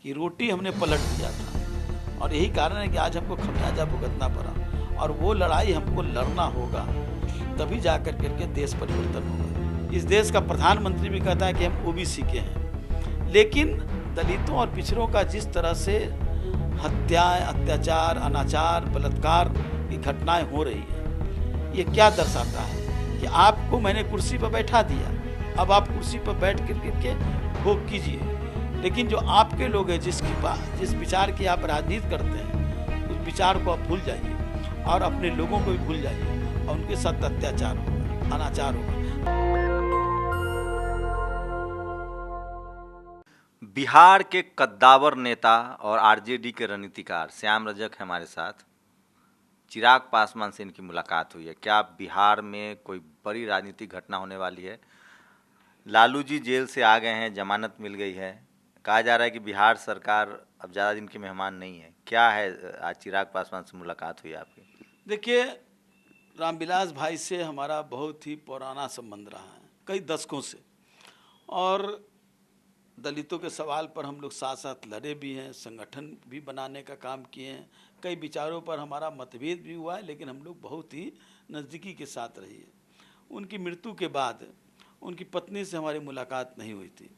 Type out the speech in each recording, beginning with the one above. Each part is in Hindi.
कि रोटी हमने पलट दिया था, और यही कारण है कि आज हमको खमियाजा भुगतना पड़ा। और वो लड़ाई हमको लड़ना होगा, तभी जा कर के देश परिवर्तन होगा। इस देश का प्रधानमंत्री भी कहता है कि हम ओबीसी के हैं, लेकिन दलितों और पिछड़ों का जिस तरह से हत्याएं, अत्याचार, अनाचार, बलात्कार की घटनाएं हो रही है, ये क्या दर्शाता है कि आपको मैंने कुर्सी पर बैठा दिया, अब आप कुर्सी पर बैठ के भोग कीजिए, लेकिन जो आपके लोग हैं जिस विचार की आप राजनीति करते हैं, उस विचार को आप भूल जाइए और अपने लोगों को भी भूल जाइए, और उनके साथ अत्याचार होगा, अनाचार होगा। बिहार के कद्दावर नेता और आरजेडी के रणनीतिकार श्याम रजक हमारे साथ। चिराग पासवान से इनकी मुलाकात हुई है। क्या बिहार में कोई बड़ी राजनीतिक घटना होने वाली है? लालू जी जेल से आ गए हैं, जमानत मिल गई है। कहा जा रहा है कि बिहार सरकार अब ज़्यादा दिन की मेहमान नहीं है। क्या है, आज चिराग पासवान से मुलाकात हुई आपकी? देखिए, रामविलास भाई से हमारा बहुत ही पुराना संबंध रहा है, कई दशकों से, और दलितों के सवाल पर हम लोग साथ साथ लड़े भी हैं, संगठन भी बनाने का काम किए हैं, कई विचारों पर हमारा मतभेद भी हुआ है, लेकिन हम लोग बहुत ही नज़दीकी के साथ रही है। उनकी मृत्यु के बाद उनकी पत्नी से हमारी मुलाकात नहीं हुई थी,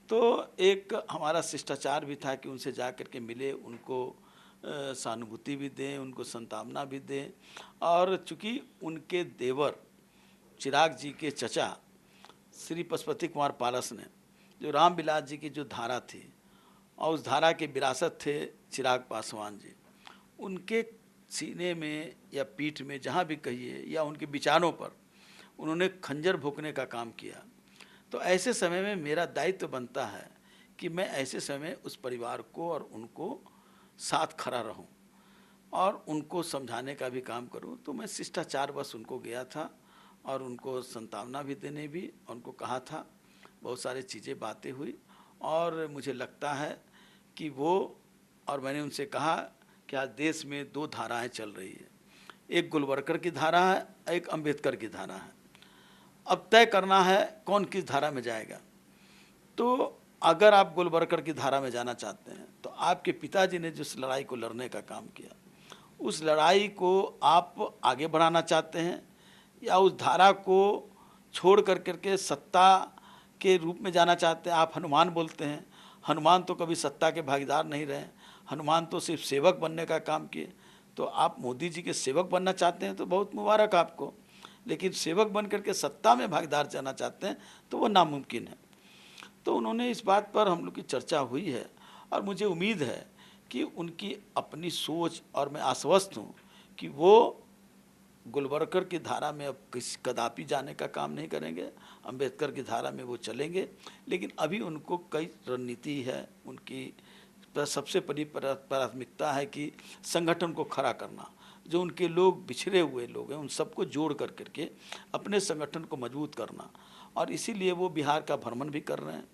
तो एक हमारा शिष्टाचार भी था कि उनसे जा कर के मिले, उनको सहानुभूति भी दें, उनको सांत्वना भी दें। और चूँकि उनके देवर चिराग जी के चचा श्री पशुपति कुमार पारस ने जो रामविलास जी की जो धारा थी, और उस धारा के विरासत थे चिराग पासवान जी, उनके सीने में या पीठ में, जहाँ भी कहिए, या उनके विचारों पर उन्होंने खंजर भोंकने का काम किया। तो ऐसे समय में मेरा दायित्व बनता है कि मैं ऐसे समय उस परिवार को और उनको साथ खड़ा रहूं और उनको समझाने का भी काम करूं। तो मैं शिष्टाचार बस उनको गया था और उनको सांत्वना भी देने भी, उनको कहा था, बहुत सारी चीज़ें बातें हुई, और मुझे लगता है कि वो, और मैंने उनसे कहा कि आज देश में दो धाराएं चल रही है, एक गोलवरकर की धारा है, एक अंबेडकर की धारा है। अब तय करना है कौन किस धारा में जाएगा। तो अगर आप गोलवरकर की धारा में जाना चाहते हैं, तो आपके पिताजी ने जिस लड़ाई को लड़ने का काम किया, उस लड़ाई को आप आगे बढ़ाना चाहते हैं, या उस धारा को छोड़ करके सत्ता के रूप में जाना चाहते हैं। आप हनुमान बोलते हैं, हनुमान तो कभी सत्ता के भागीदार नहीं रहे, हनुमान तो सिर्फ सेवक बनने का काम किए। तो आप मोदी जी के सेवक बनना चाहते हैं तो बहुत मुबारक आपको, लेकिन सेवक बन करके सत्ता में भागीदार जाना चाहते हैं तो वो नामुमकिन है। तो उन्होंने इस बात पर हम लोग की चर्चा हुई है, और मुझे उम्मीद है कि उनकी अपनी सोच, और मैं आश्वस्त हूँ कि वो गोलवरकर की धारा में अब कदापि जाने का काम नहीं करेंगे, अंबेडकर की धारा में वो चलेंगे। लेकिन अभी उनको कई रणनीति है, उनकी सबसे बड़ी प्राथमिकता है कि संगठन को खड़ा करना, जो उनके लोग बिछड़े हुए लोग हैं उन सबको जोड़ कर करके अपने संगठन को मजबूत करना। और इसीलिए वो बिहार का भ्रमण भी कर रहे हैं,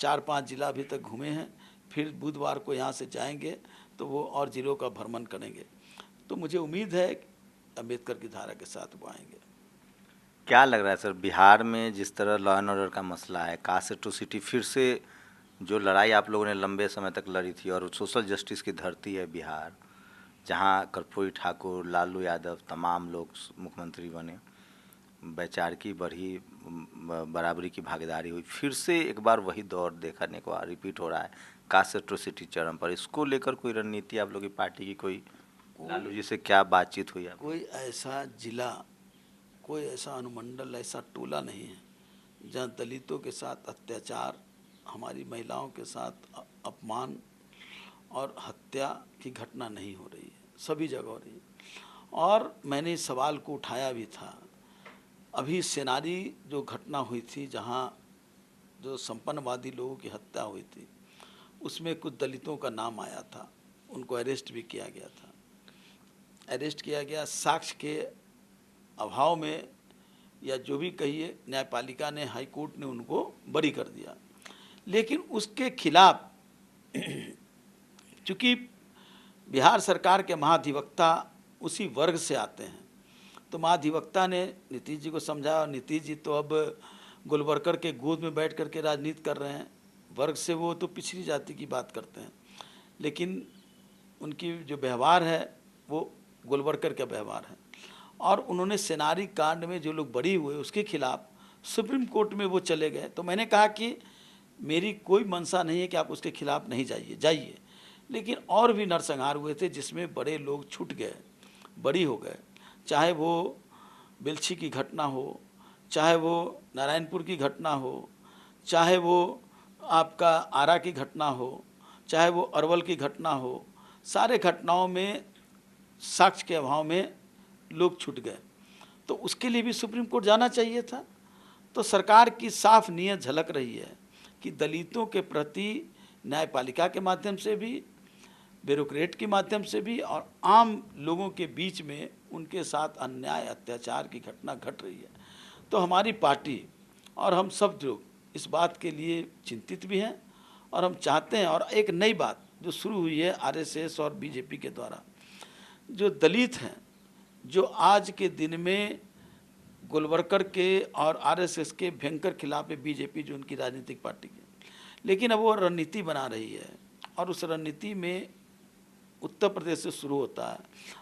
4-5 जिला अभी तक घूमे हैं, फिर बुधवार को यहाँ से जाएंगे तो वो और जिलों का भ्रमण करेंगे। तो मुझे उम्मीद है अंबेडकर की धारा के साथ वो आएंगे। क्या लग रहा है सर, बिहार में जिस तरह लॉ एंड ऑर्डर का मसला है, कास्ट एट्रोसिटी, फिर से जो लड़ाई आप लोगों ने लंबे समय तक लड़ी थी, और सोशल जस्टिस की धरती है बिहार, जहां कर्पूरी ठाकुर, लालू यादव, तमाम लोग मुख्यमंत्री बने, वैचारिकी बढ़ी, बराबरी की भागीदारी हुई, फिर से एक बार वही दौर देखने को रिपीट हो रहा है, कास्ट एट्रोसिटी चरम पर। इसको लेकर कोई रणनीति आप लोग की पार्टी की, कोई लालू जी से क्या बातचीत हुई? कोई ऐसा जिला, कोई ऐसा अनुमंडल, ऐसा टोला नहीं है जहाँ दलितों के साथ अत्याचार, हमारी महिलाओं के साथ अपमान और हत्या की घटना नहीं हो रही है, सभी जगह हो रही है। और मैंने इस सवाल को उठाया भी था। अभी सेनारी जो घटना हुई थी, जहाँ जो संपन्नवादी लोगों की हत्या हुई थी, उसमें कुछ दलितों का नाम आया था, उनको अरेस्ट भी किया गया था। अरेस्ट किया गया, साक्ष्य के अभाव में, या जो भी कहिए, न्यायपालिका ने, हाई कोर्ट ने उनको बरी कर दिया। लेकिन उसके खिलाफ चूँकि बिहार सरकार के महाधिवक्ता उसी वर्ग से आते हैं, तो महाधिवक्ता ने नीतीश जी को समझाया, और नीतीश जी तो अब गोलवरकर के गोद में बैठ करके राजनीति कर रहे हैं, वर्ग से वो तो पिछड़ी जाति की बात करते हैं, लेकिन उनकी जो व्यवहार है वो गोलवरकर का व्यवहार है। और उन्होंने सेनारी कांड में जो लोग बरी हुए उसके खिलाफ सुप्रीम कोर्ट में वो चले गए। तो मैंने कहा कि मेरी कोई मंशा नहीं है कि आप उसके खिलाफ नहीं जाइए, लेकिन और भी नरसंहार हुए थे जिसमें बड़े लोग छूट गए, बरी हो गए, चाहे वो बेलछी की घटना हो, चाहे वो नारायणपुर की घटना हो, चाहे वो आपका आरा की घटना हो, चाहे वो अरवल की घटना हो। सारे घटनाओं में साक्ष्य के अभाव में लोग छूट गए, तो उसके लिए भी सुप्रीम कोर्ट जाना चाहिए था। तो सरकार की साफ नीयत झलक रही है कि दलितों के प्रति न्यायपालिका के माध्यम से भी, ब्यूरोक्रेट के माध्यम से भी और आम लोगों के बीच में उनके साथ अन्याय अत्याचार की घटना घट रही है। तो हमारी पार्टी और हम सब लोग इस बात के लिए चिंतित भी हैं और हम चाहते हैं। और एक नई बात जो शुरू हुई है आरएसएस और बीजेपी के द्वारा, जो दलित हैं, जो आज के दिन में गोलवरकर के और आरएसएस के भयंकर खिलाफ है बीजेपी, जो उनकी राजनीतिक पार्टी की, लेकिन अब वो रणनीति बना रही है और उस रणनीति में उत्तर प्रदेश से शुरू होता है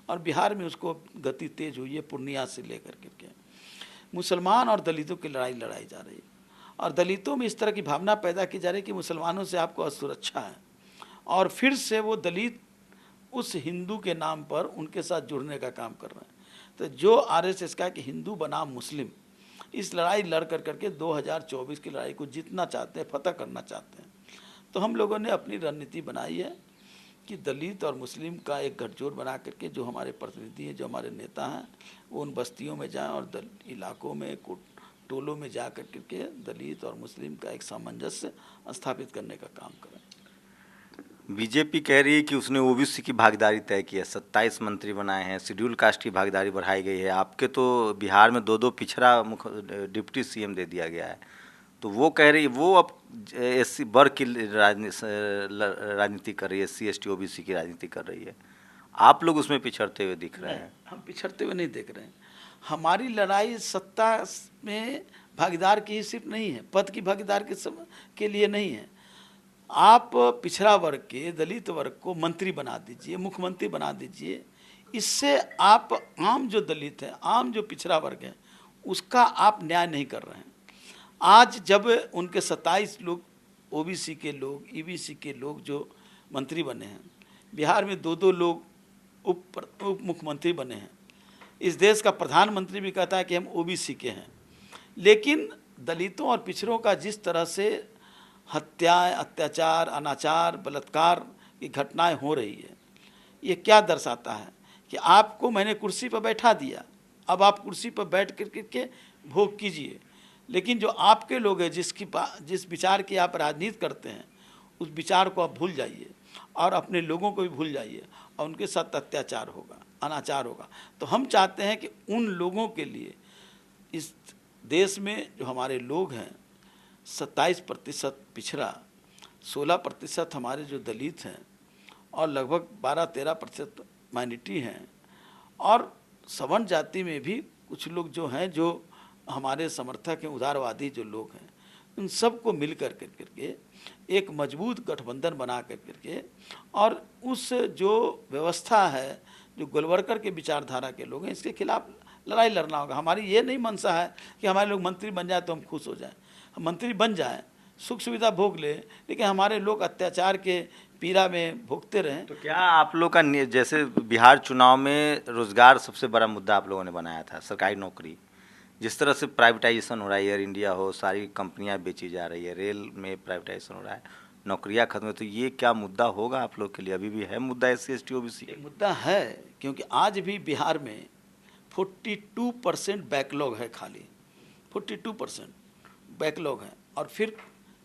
और बिहार में उसको गति तेज हुई है, पूर्णिया से लेकर के मुसलमान और दलितों की लड़ाई लड़ाई जा रही है। और दलितों में इस तरह की भावना पैदा की जा रही है कि मुसलमानों से आपको असुरक्षा है, और फिर से वो दलित उस हिंदू के नाम पर उनके साथ जुड़ने का काम कर रहे हैं। तो जो आरएसएस का कि हिंदू बनाम मुस्लिम, इस लड़ाई लड़ कर करके 2024 की लड़ाई को जीतना चाहते हैं, फतह करना चाहते हैं। तो हम लोगों ने अपनी रणनीति बनाई है कि दलित और मुस्लिम का एक गठजोड़ बना करके जो हमारे प्रतिनिधि हैं, जो हमारे नेता हैं, वो उन बस्तियों में जाएं और इलाकों में, टोलों में जा कर के दलित और मुस्लिम का एक सामंजस्य स्थापित करने का काम करें। बीजेपी कह रही है कि उसने ओबीसी की भागीदारी तय की है, 27 मंत्री बनाए हैं, शेड्यूल कास्ट की भागीदारी बढ़ाई गई है। आपके तो बिहार में 2-2 पिछड़ा डिप्टी सीएम दे दिया गया है। तो वो कह रही है वो अब एससी वर्ग की राजनीति कर रही है, SC ST OBC की राजनीति कर रही है। आप लोग उसमें पिछड़ते हुए दिख रहे हैं। हम पिछड़ते हुए नहीं देख रहे हैं। हमारी लड़ाई सत्ता में भागीदार की ही सिर्फ नहीं है, पद की भागीदार के लिए नहीं है। आप पिछड़ा वर्ग के, दलित वर्ग को मंत्री बना दीजिए, मुख्यमंत्री बना दीजिए। इससे आप आम जो दलित हैं, आम जो पिछड़ा वर्ग है, उसका आप न्याय नहीं कर रहे हैं। आज जब उनके 27 लोग ओबीसी के लोग, ईबीसी के लोग जो मंत्री बने हैं, बिहार में 2-2 लोग उप मुख्यमंत्री बने हैं। इस देश का प्रधानमंत्री भी कहता है कि हम ओबीसी के हैं। लेकिन दलितों और पिछड़ों का जिस तरह से हत्याएं, अत्याचार, अनाचार, बलात्कार की घटनाएं हो रही है, ये क्या दर्शाता है कि आपको मैंने कुर्सी पर बैठा दिया, अब आप कुर्सी पर बैठ करके भोग कीजिए, लेकिन जो आपके लोग हैं, जिस विचार की आप राजनीति करते हैं, उस विचार को आप भूल जाइए और अपने लोगों को भी भूल जाइए और उनके साथ अत्याचार होगा, अनाचार होगा। तो हम चाहते हैं कि उन लोगों के लिए इस देश में जो हमारे लोग हैं, 27% पिछड़ा, 16% हमारे जो दलित हैं और लगभग 12-13% माइनॉरिटी हैं, और सवर्ण जाति में भी कुछ लोग जो हैं, जो हमारे समर्थक हैं, उदारवादी जो लोग हैं, उन सबको मिल कर करके एक मजबूत गठबंधन बना कर करके और उस जो व्यवस्था है, जो गोलवरकर के विचारधारा के लोग हैं, इसके खिलाफ लड़ाई लड़ना होगा। हमारी ये नहीं मंशा है कि हमारे लोग मंत्री बन जाए तो हम खुश हो जाएं। हम मंत्री बन जाएं, सुख सुविधा भोग ले, लेकिन हमारे लोग अत्याचार के पीड़ा में भोगते रहें। तो क्या आप लोग का जैसे बिहार चुनाव में रोजगार सबसे बड़ा मुद्दा आप लोगों ने बनाया था, सरकारी नौकरी, जिस तरह से प्राइवेटाइजेशन हो रहा है, एयर इंडिया हो, सारी कंपनियां बेची जा रही है, रेल में प्राइवेटाइजेशन हो रहा है, नौकरियां खत्म है, तो ये क्या मुद्दा होगा आप लोग के लिए? अभी भी है मुद्दा SC ST OBC? मुद्दा है, क्योंकि आज भी बिहार में 42% बैकलॉग है, खाली 42% बैकलॉग है, और फिर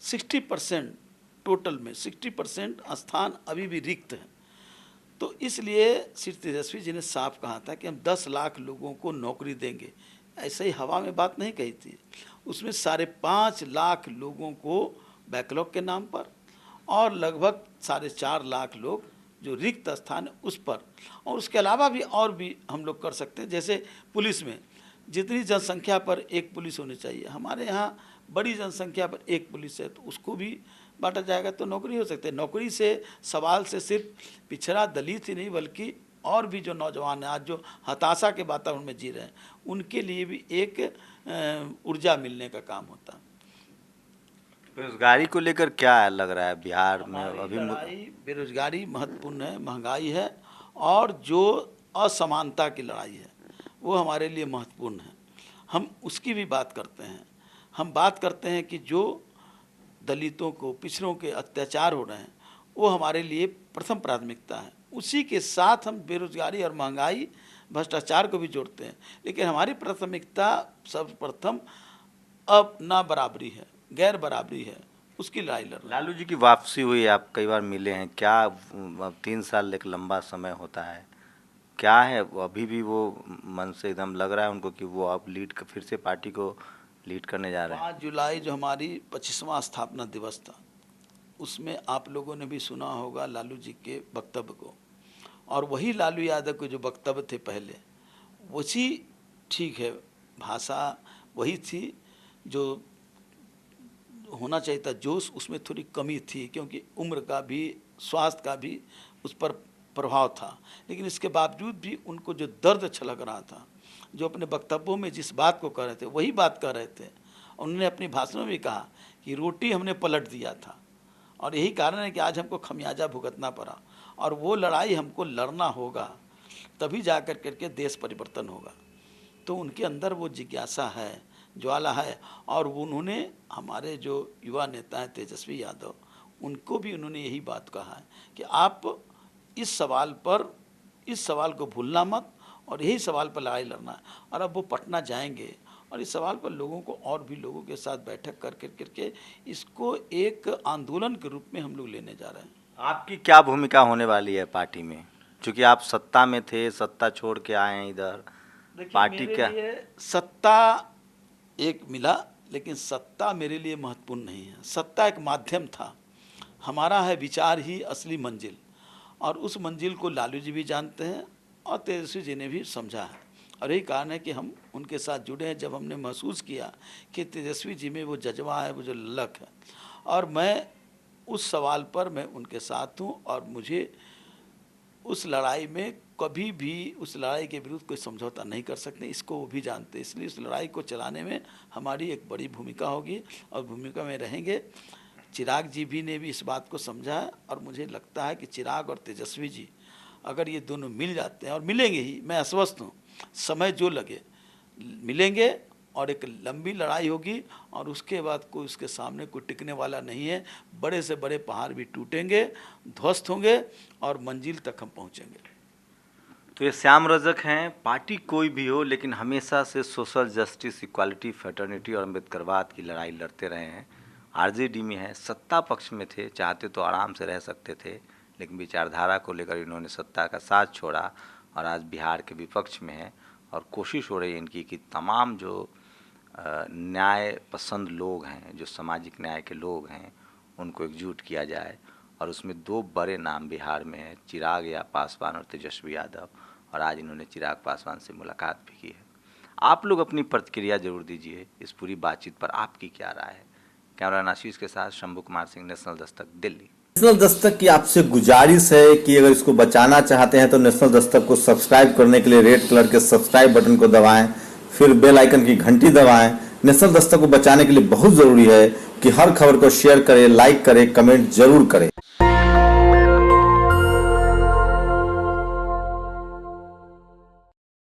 60% टोटल में 60% स्थान अभी भी रिक्त हैं। तो इसलिए श्री तेजस्वी जी ने साफ कहा था कि हम 10 लाख लोगों को नौकरी देंगे। ऐसे ही हवा में बात नहीं कही थी। उसमें 5.5 लाख लोगों को बैकलॉग के नाम पर और लगभग 4.5 लाख लोग जो रिक्त स्थान है उस पर, और उसके अलावा भी और भी हम लोग कर सकते हैं। जैसे पुलिस में जितनी जनसंख्या पर एक पुलिस होनी चाहिए, हमारे यहाँ बड़ी जनसंख्या पर एक पुलिस है, तो उसको भी बांटा जाएगा तो नौकरी हो सकती है। नौकरी से सवाल से सिर्फ पिछड़ा दलित ही नहीं बल्कि और भी जो नौजवान हैं आज जो हताशा के वातावरण में जी रहे हैं उनके लिए भी एक ऊर्जा मिलने का काम होता है। बेरोजगारी को लेकर क्या लग रहा है बिहार में अभी? लड़ाई बेरोजगारी महत्वपूर्ण है, महंगाई है और जो असमानता की लड़ाई है वो हमारे लिए महत्वपूर्ण है। हम उसकी भी बात करते हैं। हम बात करते हैं कि जो दलितों को पिछड़ों के अत्याचार हो रहे हैं वो हमारे लिए प्रथम प्राथमिकता है। उसी के साथ हम बेरोजगारी और महंगाई भ्रष्टाचार को भी जोड़ते हैं, लेकिन हमारी प्राथमिकता सर्वप्रथम अब ना बराबरी है, गैर बराबरी है, उसकी लड़ाई लड़ रहे हैं। लालू जी की वापसी हुई, आप कई बार मिले हैं, क्या अब 3 साल एक लंबा समय होता है, क्या है अभी भी वो मन से एकदम लग रहा है उनको कि वो अब फिर से पार्टी को लीड करने जा रहे हैं? 5 जुलाई जो हमारी 25वां स्थापना दिवस था उसमें आप लोगों ने भी सुना होगा लालू जी के वक्तव्य को, और वही लालू यादव के जो वक्तव्य थे पहले वही ठीक है, भाषा वही थी जो होना चाहिए था, जोश उसमें थोड़ी कमी थी क्योंकि उम्र का भी स्वास्थ्य का भी उस पर प्रभाव था, लेकिन इसके बावजूद भी उनको जो दर्द छलक रहा था, जो अपने वक्तव्यों में जिस बात को कह रहे थे वही बात कह रहे थे। उन्होंने अपनी भाषण में भी कहा कि रोटी हमने पलट दिया था और यही कारण है कि आज हमको खमियाजा भुगतना पड़ा और वो लड़ाई हमको लड़ना होगा, तभी जा कर करके देश परिवर्तन होगा। तो उनके अंदर वो जिज्ञासा है, ज्वाला है, और उन्होंने हमारे जो युवा नेता हैं तेजस्वी यादव उनको भी उन्होंने यही बात कहा है कि आप इस सवाल को भूलना मत और यही सवाल पर लड़ाई लड़ना है। और अब वो पटना जाएंगे और इस सवाल पर लोगों को और भी लोगों के साथ बैठक करके इसको एक आंदोलन के रूप में हम लोग लेने जा रहे हैं। आपकी क्या भूमिका होने वाली है पार्टी में, क्योंकि आप सत्ता में थे, सत्ता छोड़ के आए हैं इधर, पार्टी क्या? सत्ता एक मिला, लेकिन सत्ता मेरे लिए महत्वपूर्ण नहीं है। सत्ता एक माध्यम था, हमारा है विचार ही असली मंजिल, और उस मंजिल को लालू जी भी जानते हैं और तेजस्वी जी ने भी समझा है, और यही कारण है कि हम उनके साथ जुड़े हैं। जब हमने महसूस किया कि तेजस्वी जी में वो जज्बा है, वो जो ललक है, और मैं उस सवाल पर मैं उनके साथ हूँ और मुझे उस लड़ाई में कभी भी उस लड़ाई के विरुद्ध कोई समझौता नहीं कर सकते, इसको वो भी जानते हैं। इसलिए उस लड़ाई को चलाने में हमारी एक बड़ी भूमिका होगी और भूमिका में रहेंगे। चिराग जी भी ने भी इस बात को समझा है और मुझे लगता है कि चिराग और तेजस्वी जी अगर ये दोनों मिल जाते हैं, और मिलेंगे ही, मैं आश्वस्त हूँ, समय जो लगे मिलेंगे और एक लंबी लड़ाई होगी और उसके बाद कोई उसके सामने कोई टिकने वाला नहीं है। बड़े से बड़े पहाड़ भी टूटेंगे, ध्वस्त होंगे और मंजिल तक हम पहुँचेंगे। तो ये श्याम रजक हैं, पार्टी कोई भी हो लेकिन हमेशा से सोशल जस्टिस, इक्वालिटी, फ्रेटर्निटी और अम्बेडकरवाद की लड़ाई लड़ते रहे हैं। आरजेडी में है, सत्ता पक्ष में थे, चाहते तो आराम से रह सकते थे, लेकिन विचारधारा को लेकर इन्होंने सत्ता का साथ छोड़ा और आज बिहार के विपक्ष में है। और कोशिश हो रही है इनकी कि तमाम जो न्याय पसंद लोग हैं, जो सामाजिक न्याय के लोग हैं, उनको एकजुट किया जाए। और उसमें 2 बड़े नाम बिहार में है, चिराग या पासवान और तेजस्वी यादव, और आज इन्होंने चिराग पासवान से मुलाकात भी की है। आप लोग अपनी प्रतिक्रिया जरूर दीजिए इस पूरी बातचीत पर, आपकी क्या राय है? कैमरा आशीष के साथ शंभू कुमार सिंह, नेशनल दस्तक, दिल्ली। नेशनल दस्तक की आपसे गुजारिश है कि अगर इसको बचाना चाहते हैं तो नेशनल दस्तक को सब्सक्राइब करने के लिए रेड कलर के सब्सक्राइब बटन को दबाएं, फिर बेल आइकन की घंटी दबाएं। नेशनल दस्तक को बचाने के लिए बहुत जरूरी है कि हर खबर को शेयर करें, लाइक करें, कमेंट जरूर करें।